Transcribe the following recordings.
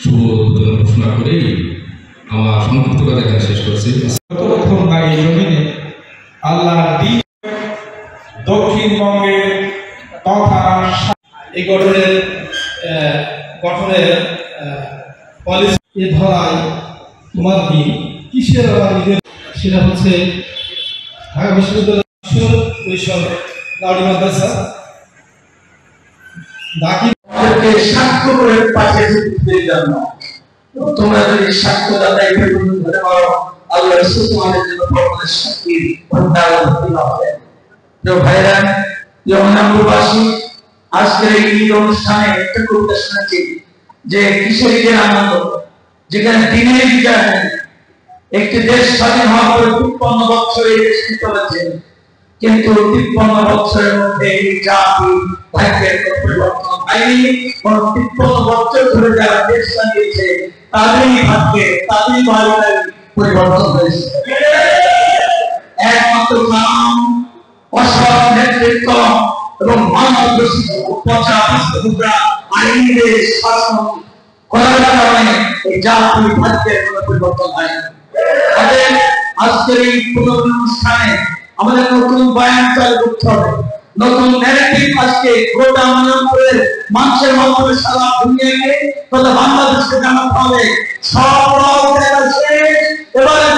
শুভ উদ্বোধন ঘোষণা করেই আমার সংক্ষিপ্ত কথা এখানে শেষ করছি। ততক্ষণ না এই জমিনে আল্লাহর দ্বীন দক্ষিণবঙ্গের তথা এই গঠনের পলিসি এ ধরায় তোমার দিন কিসের নিজের, সেটা হচ্ছে ঢাকা বিশ্ববিদ্যালয় পরিষদ লাউডি মাদ্রাসা দাখিলকে সাক্ষ্য করে পাঠিয়েছে জন্য। তোমরা যদি সাক্ষ্য দাতাই হতে পারো, আল্লাহ রাসূল তোমাদের জন্য পরকালের সাক্ষী ভণ্ডার হবে। তো ভাইরা, যমুনাপুরবাসী, আজকের এই ঈদ অনুষ্ঠানে একটা কবিতা শোনাচ্ছি যে কিসের ঈদের আনন্দ, যেখানে দিনের বিজয় হয়। একটি দেশ স্বাধীন হওয়ার পরে 53 বছর এই দেশটি চলেছে, কিন্তু 53 বছরের মধ্যে এই জাতি ভাগ্যের পরিবর্তন হয়নি। 53 বছর ধরে যারা দেশ চালিয়েছে তাদেরই ভাগ্যে, তাদেরই ভাগ্যের পরিবর্তন হয়েছে। একমাত্র নাম, অসৎ নেতৃত্ব এবং মানবরচিত আইনের শাসন করার কারণে এই জাতির ভাগ্যের কোনো পরিবর্তন হয়নি। আজকের এই অনুষ্ঠানে আমাদের নতুন বয়ান চালু করতে হবে, নতুন ন্যারেটিভ আজকে গোটা মানবপুরের মানুষের মাধ্যমে সারা দুনিয়াকে তথা বাংলাদেশকে জানাতে হবে। সব আছে এবারে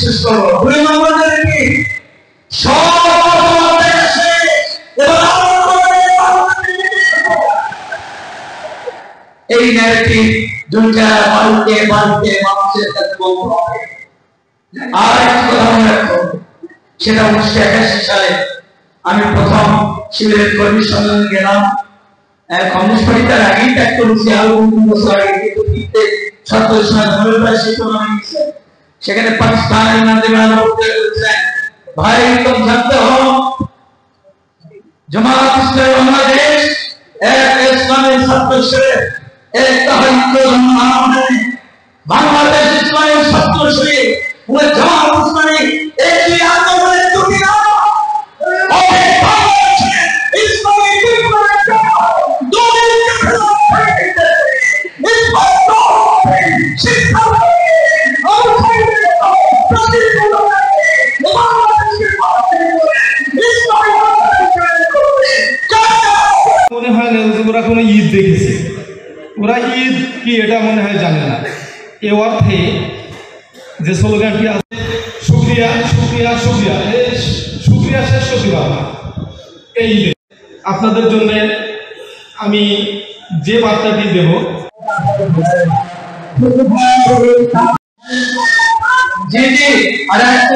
শেষ করবো এই ন্যারেটিভ দুইটা বাড়িতে বাড়িতে মানুষের কাছে বলতে হবে। আর একটা কথা মনে রাখো, সেটা 1981 সালে আমি প্রথম শিবিরের কর্মী সম্মেলনে গেলাম। কমিউনিস্ট পার্টি তার আগেই ত্যাগ করেছি, আরো 2 বছর আগে, কিন্তু ফিরতে 70 সময় ধরে প্রায় সেই সময় গেছে। সেখানে পাকিস্তানের নামে বলতে বলছেন, ভাই तुम जानते हो जमात इस्लामी बांग्लादेश एक इस्लामी छात्र शिविर, एक बांग्लादेश इस्लामी छात्र शिविर वो जमात इस्लामी एक ही आंदोलन टूटी ना और एक बांग्लादेश इस्लामी दो दिन के खिलाफ इस बात को शिक्षा और মনে হয় না ওরা কোনো ঈদ দেখেছে, ওরা ঈদ কি এটা মনে হয় জানে না। এ অর্থে যে স্লোগানটি আছে, শুকরিয়া শুকরিয়া শুকরিয়া, এই শুকরিয়া শেষ করতে পারবো এই ঈদে। আপনাদের জন্য আমি যে বার্তাটি দেব, জি জি, আর একটা